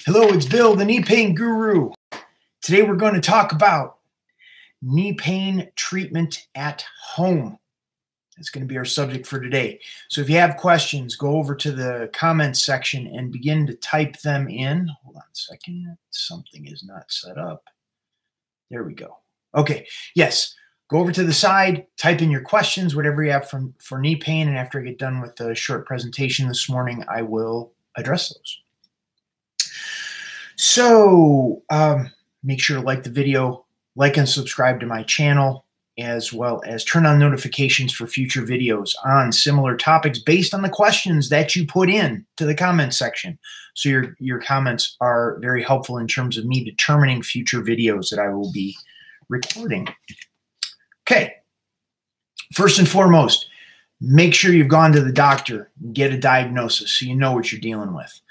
Hello, it's Bill, the knee pain guru. Today we're going to talk about knee pain treatment at home. That's going to be our subject for today. So if you have questions, go over to the comments section and begin to type them in. Hold on a second. Something is not set up. There we go. Okay. Yes. Go over to the side, type in your questions, whatever you have for knee pain. And after I get done with the short presentation this morning, I will address those. So make sure to like the video, like and subscribe to my channel, as well as turn on notifications for future videos on similar topics based on the questions that you put in to the comments section. So your comments are very helpful in terms of me determining future videos that I will be recording. Okay, first and foremost, make sure you've gone to the doctor and get a diagnosis so you know what you're dealing with.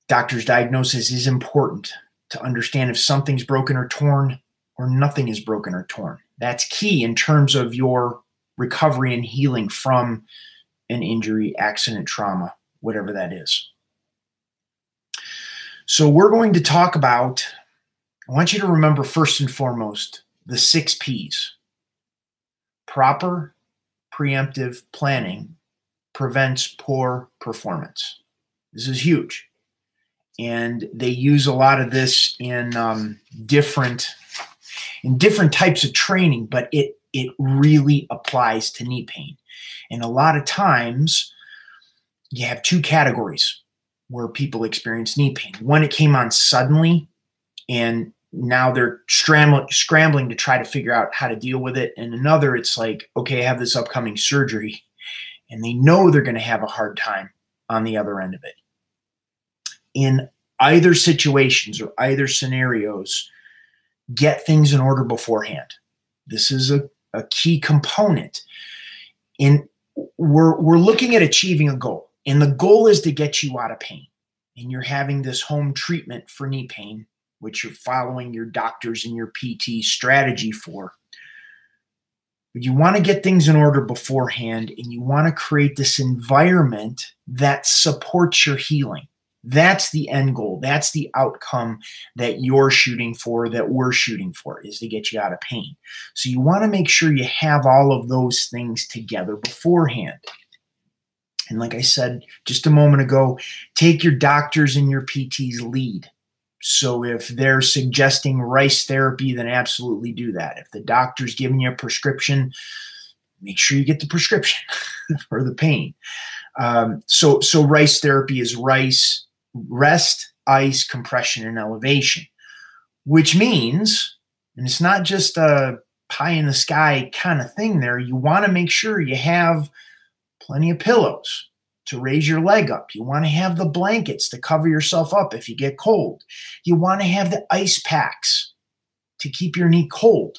Doctor's diagnosis is important to understand if something's broken or torn or nothing is broken or torn. That's key in terms of your recovery and healing from an injury, accident, trauma, whatever that is. So we're going to talk about, I want you to remember first and foremost, the 6 P's. Proper preemptive planning prevents poor performance. This is huge. And they use a lot of this in different types of training, but it really applies to knee pain. And a lot of times you have 2 categories where people experience knee pain. One, it came on suddenly, and now they're scrambling to try to figure out how to deal with it. And another, it's like, okay, I have this upcoming surgery, and they know they're going to have a hard time on the other end of it. In either situations or either scenarios, get things in order beforehand. This is a key component. We're looking at achieving a goal, and the goal is to get you out of pain. And you're having this home treatment for knee pain, which you're following your doctor's and your PT strategy for. But you want to get things in order beforehand, and you want to create this environment that supports your healing. That's the end goal. That's the outcome that you're shooting for, that we're shooting for, is to get you out of pain. So you want to make sure you have all of those things together beforehand. And like I said just a moment ago, take your doctors and your PT's lead. So if they're suggesting rice therapy, then absolutely do that. If the doctor's giving you a prescription, make sure you get the prescription for the pain. So rice therapy is rice, rest, ice, compression, and elevation, which means, and it's not just a pie in the sky kind of thing there, you want to make sure you have plenty of pillows to raise your leg up. You want to have the blankets to cover yourself up if you get cold. You want to have the ice packs to keep your knee cold.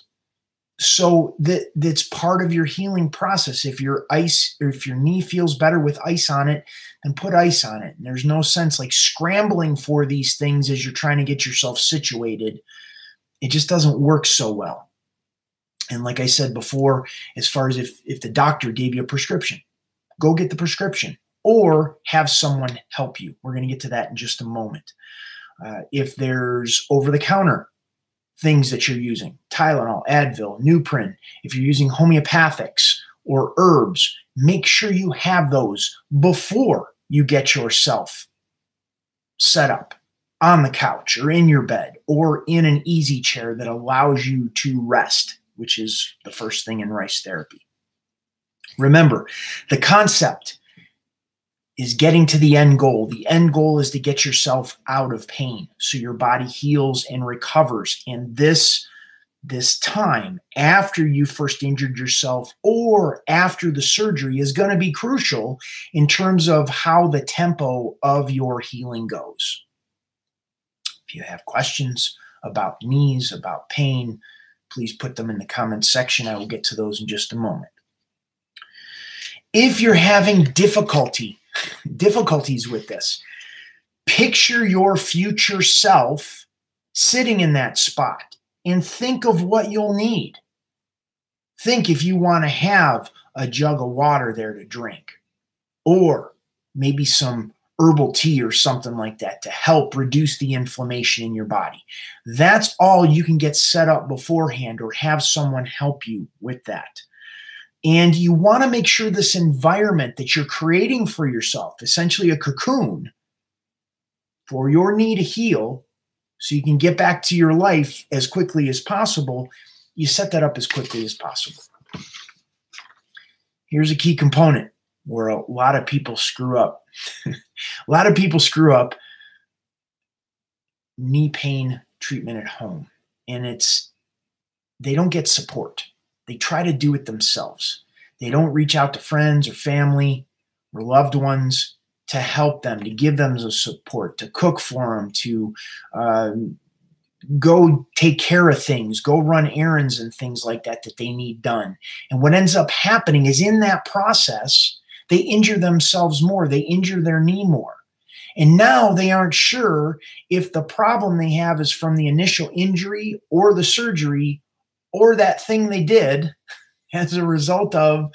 So that's part of your healing process. If your knee feels better with ice on it, then put ice on it. And there's no sense like scrambling for these things as you're trying to get yourself situated. It just doesn't work so well. And like I said before, as far as if the doctor gave you a prescription, go get the prescription or have someone help you. We're going to get to that in just a moment. If there's over-the-counter things that you're using, Tylenol, Advil, Nuprin, if you're using homeopathics or herbs, make sure you have those before you get yourself set up on the couch or in your bed or in an easy chair that allows you to rest, which is the first thing in rice therapy. Remember, the concept is getting to the end goal. The end goal is to get yourself out of pain so your body heals and recovers. And this time after you first injured yourself or after the surgery is going to be crucial in terms of how the tempo of your healing goes. If you have questions about knees, about pain, please put them in the comments section. I will get to those in just a moment. If you're having difficulties with this, picture your future self sitting in that spot and think of what you'll need. Think if you want to have a jug of water there to drink, or maybe some herbal tea or something like that to help reduce the inflammation in your body. That's all you can get set up beforehand or have someone help you with that. And you want to make sure this environment that you're creating for yourself, essentially a cocoon for your knee to heal so you can get back to your life as quickly as possible, you set that up as quickly as possible. Here's a key component where a lot of people screw up. A lot of people screw up knee pain treatment at home. And they don't get support. They try to do it themselves. They don't reach out to friends or family or loved ones to help them, to give them the support, to cook for them, to go take care of things, go run errands and things like that that they need done. And what ends up happening is in that process, they injure themselves more. They injure their knee more. And now they aren't sure if the problem they have is from the initial injury or the surgery or that thing they did as a result of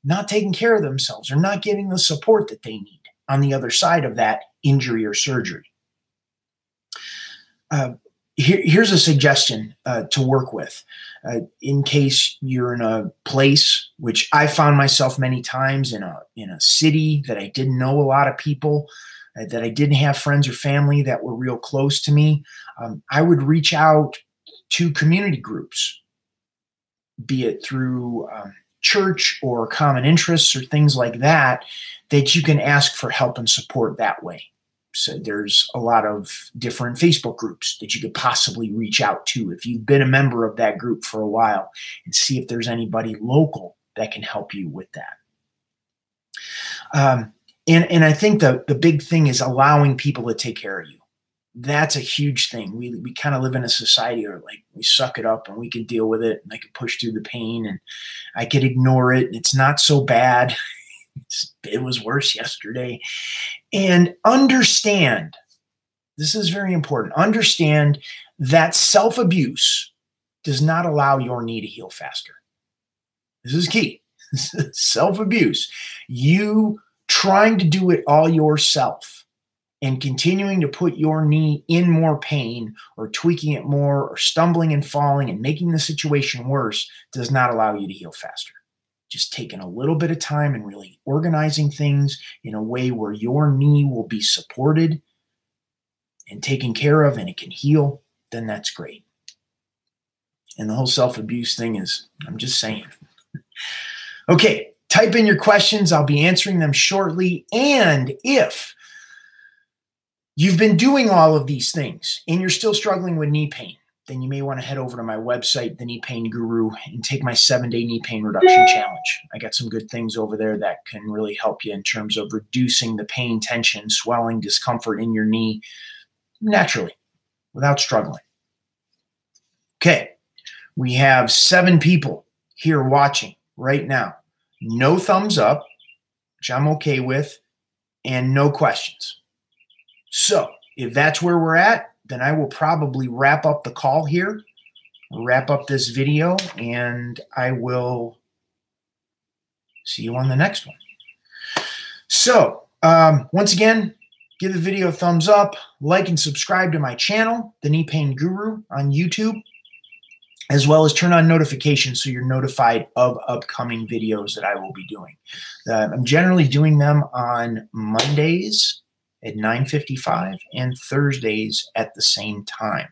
not taking care of themselves or not getting the support that they need on the other side of that injury or surgery. Here's a suggestion to work with in case you're in a place, which I found myself many times in a city that I didn't know a lot of people, that I didn't have friends or family that were real close to me. I would reach out to community groups, be it through church or common interests or things like that, that you can ask for help and support that way. So there's a lot of different Facebook groups that you could possibly reach out to if you've been a member of that group for a while and see if there's anybody local that can help you with that. And I think the big thing is allowing people to take care of you. That's a huge thing. We kind of live in a society where like we suck it up and we can deal with it and I can push through the pain and I could ignore it. And it's not so bad. It was worse yesterday. And understand, this is very important, understand that self-abuse does not allow your knee to heal faster. This is key. Self-abuse. You trying to do it all yourself and continuing to put your knee in more pain or tweaking it more or stumbling and falling and making the situation worse does not allow you to heal faster. Just taking a little bit of time and really organizing things in a way where your knee will be supported and taken care of and it can heal, then that's great. And the whole self-abuse thing is, I'm just saying. Okay, type in your questions. I'll be answering them shortly. And if you've been doing all of these things and you're still struggling with knee pain, then you may want to head over to my website, The Knee Pain Guru, and take my 7-day knee pain reduction challenge. I got some good things over there that can really help you in terms of reducing the pain, tension, swelling, discomfort in your knee naturally without struggling. Okay, we have 7 people here watching right now. No thumbs up, which I'm okay with, and no questions. So if that's where we're at, then I will probably wrap up the call here, wrap up this video, and I will see you on the next one. So once again, give the video a thumbs up, like and subscribe to my channel, The Knee Pain Guru on YouTube, as well as turn on notifications so you're notified of upcoming videos that I will be doing. I'm generally doing them on Mondays at 9:55 and Thursdays at the same time.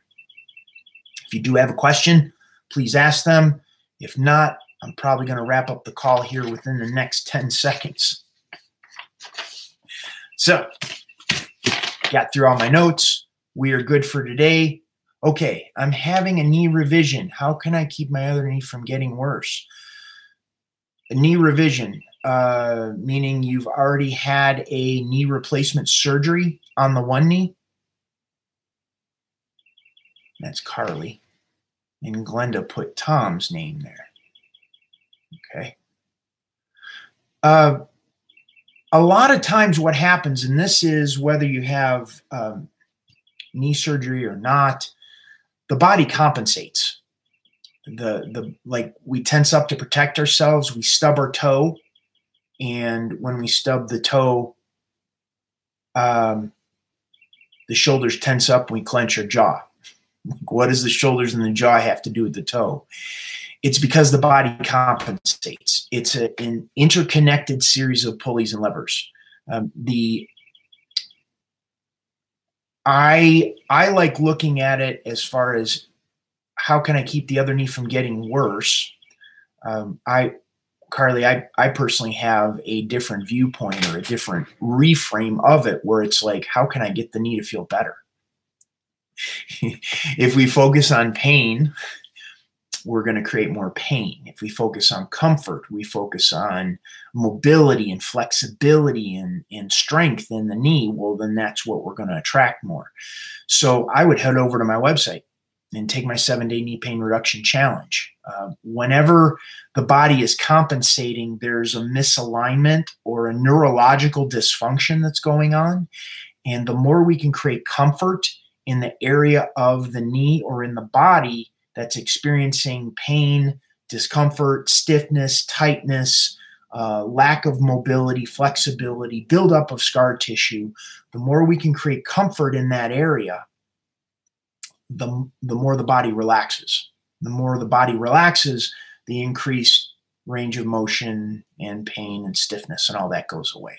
If you do have a question, please ask them. If not, I'm probably going to wrap up the call here within the next 10 seconds. So, got through all my notes. We are good for today. Okay, I'm having a knee revision. How can I keep my other knee from getting worse? A knee revision, meaning you've already had a knee replacement surgery on the one knee. That's Carly. And Glenda put Tom's name there. Okay. A lot of times what happens, and this is whether you have knee surgery or not, the body compensates. Like we tense up to protect ourselves, we stub our toe, and when we stub the toe, the shoulders tense up when we clench our jaw. What does the shoulders and the jaw have to do with the toe? It's because the body compensates. It's an interconnected series of pulleys and levers. I like looking at it as far as how can I keep the other knee from getting worse. Carly, I personally have a different viewpoint or a different reframe of it where it's like, how can I get the knee to feel better? If we focus on pain, we're going to create more pain. If we focus on comfort, we focus on mobility and flexibility and strength in the knee, well, then that's what we're going to attract more. So I would head over to my website and take my 7-day knee pain reduction challenge. Whenever the body is compensating, there's a misalignment or a neurological dysfunction that's going on. And the more we can create comfort in the area of the knee or in the body that's experiencing pain, discomfort, stiffness, tightness, lack of mobility, flexibility, buildup of scar tissue, the more we can create comfort in that area, the more the body relaxes. The more the body relaxes, the increased range of motion and pain and stiffness and all that goes away.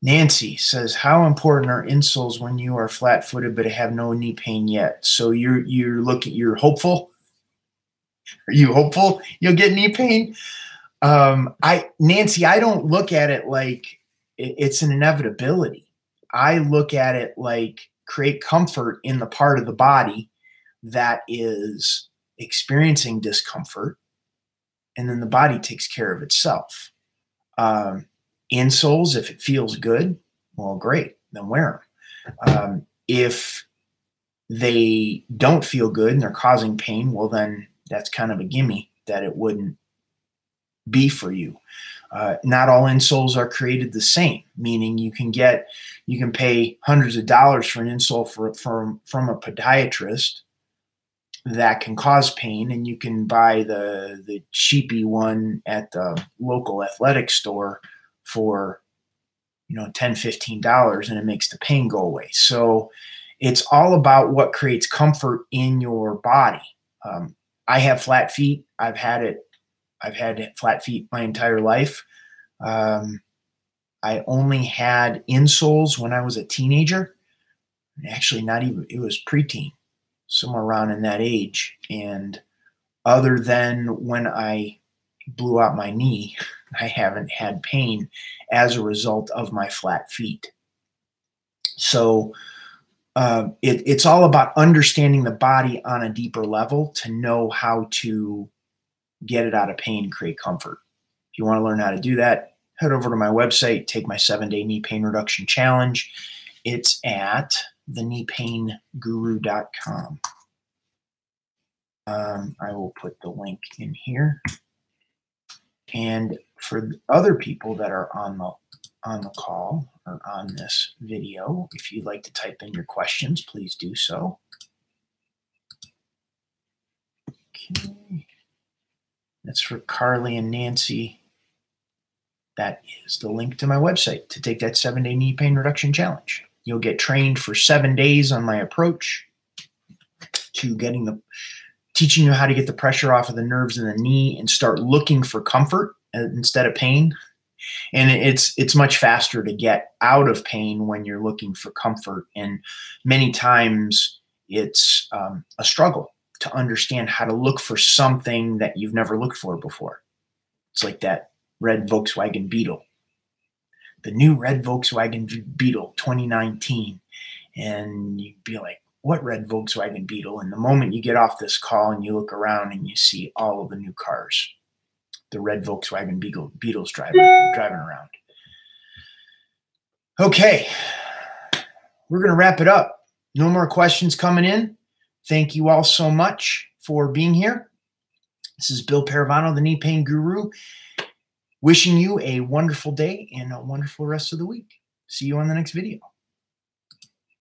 Nancy says, how important are insoles when you are flat-footed but have no knee pain yet? So you're hopeful? Are you hopeful you'll get knee pain? Nancy, I don't look at it like it's an inevitability. I look at it like create comfort in the part of the body that is experiencing discomfort, and then the body takes care of itself. Insoles, if it feels good, well, great, then wear them. If they don't feel good and they're causing pain, well, then that's kind of a gimme that it wouldn't be for you. Not all insoles are created the same, meaning you can pay hundreds of dollars for an insole from a podiatrist that can cause pain, and you can buy the cheapy one at the local athletic store for $10, $15, and it makes the pain go away. So it's all about what creates comfort in your body. I have flat feet. I've had flat feet my entire life. I only had insoles when I was a teenager. Actually, not even, it was preteen, somewhere around in that age. And other than when I blew out my knee, I haven't had pain as a result of my flat feet. So it's all about understanding the body on a deeper level to know how to get it out of pain, create comfort. If you want to learn how to do that, head over to my website, take my 7-day knee pain reduction challenge. It's at thekneepainguru.com. I will put the link in here. And for other people that are on the call or on this video, if you'd like to type in your questions, please do so. Okay. That's for Carly and Nancy. That is the link to my website to take that 7-day knee pain reduction challenge. You'll get trained for 7 days on my approach to teaching you how to get the pressure off of the nerves in the knee and start looking for comfort instead of pain. And it's much faster to get out of pain when you're looking for comfort. And many times it's a struggle to understand how to look for something that you've never looked for before. It's like that red Volkswagen Beetle, the new red Volkswagen Beetle 2019. And you'd be like, what red Volkswagen Beetle? And the moment you get off this call and you look around and you see all of the new cars, the red Volkswagen Beetles driving around. Okay, we're going to wrap it up. No more questions coming in. Thank you all so much for being here. This is Bill Paravano, the Knee Pain Guru, wishing you a wonderful day and a wonderful rest of the week. See you on the next video.